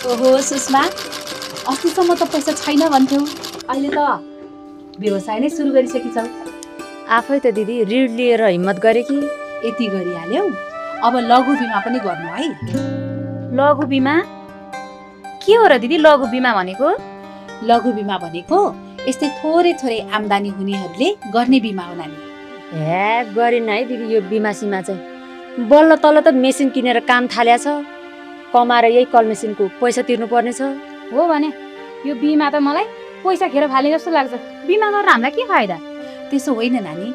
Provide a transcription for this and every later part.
ओहो सुषमा, अस्तिसम्म त पैसा छैन भन्थ्यौ, अहिले त व्यवसाय नै सुरु गरिसकेछौ। आफै त दिदी ऋण लिएर हिम्मत गरे कि। यति गरिहाल्यौ, अब लघु बिमा पनि गर्नु है। लघु बिमा के हो र दिदी लघु बिमा भनेको? लघु बिमा भनेको यस्तै थोरै थोरै आम्दानी हुनेहरूले गर्ने बिमा हो नानी। हे गरिन है दिदी यो बिमा सिमा चाहिँ। बल्ल तल्ल त मेसिन किनेर काम थाल्या छ, कमाएर यही कल मेसिनको पैसा तिर्नु पर्ने छ। हो भने यो बिमा त मलाई पैसा खेर फाले जस्तो लाग्छ। बिमा गरेर हामीलाई के फाइदा? त्यसो होइन नानी,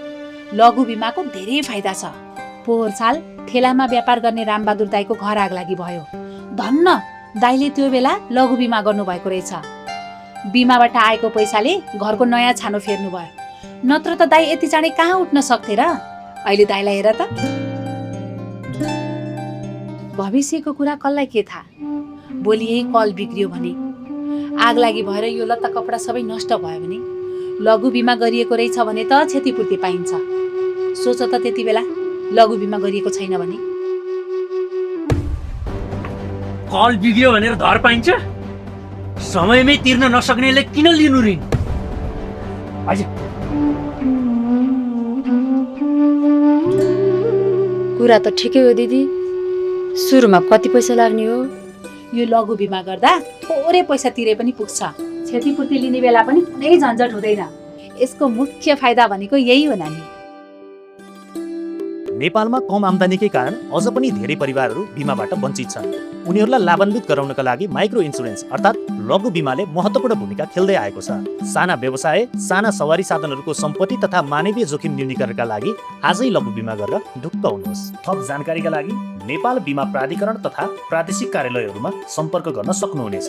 लघु बिमाको धेरै फाइदा छ। पोहोर साल ठेलामा व्यापार गर्ने रामबहादुर दाईको घर आग लागि भयो। धन्न दाईले त्यो बेला लघु बिमा गर्नुभएको रहेछ। बिमाबाट आएको पैसाले घरको नयाँ छानो फेर्नु भयो, नत्र त दाई यति चाँडै कहाँ उठ्न सक्थे र। अहिले दाईलाई हेर त। भविष्यको कुरा कसलाई के थाहा, भोलि यही कल बिग्रियो भने, आग लागि भएर यो लत्ता कपडा सबै नष्ट भयो भने, लघु बिमा गरिएको रहेछ भने त क्षतिपूर्ति पाइन्छ। सोच त त्यति बेला लघु बिमा गरिएको छैन भने। कल बिग्रियो भनेर धर पाइन्छ? समयमै तिर्न नसक्नेले किन लिनु ऋण? हजुर कुरा त ठिकै हो दिदी, सुरुमा कति पैसा लाग्ने हो? यो लघु बिमा गर्दा थोरै पैसा तिरे पनि पुग्छ। क्षतिपूर्ति लिने बेला पनि कुनै झन्झट हुँदैन। यसको मुख्य फाइदा भनेको यही हो नानी। नेपालमा कम आम्दानीकै कारण अझ पनि धेरै परिवारहरू बिमाबाट वञ्चित छन्। उनीहरूलाई लाभान्वित गराउनका लागि माइक्रो इन्सुरेन्स अर्थात् लघु बिमाले महत्त्वपूर्ण भूमिका खेल्दै आएको छ। साना व्यवसाय, साना सवारी साधनहरूको सम्पत्ति तथा मानवीय जोखिम न्यूनीकरणका लागि आजै लघु बिमा गरेर ढुक्क हुनुहोस्। थप जानकारीका लागि नेपाल बिमा प्राधिकरण तथा प्रादेशिक कार्यालयहरूमा सम्पर्क गर्न सक्नुहुनेछ।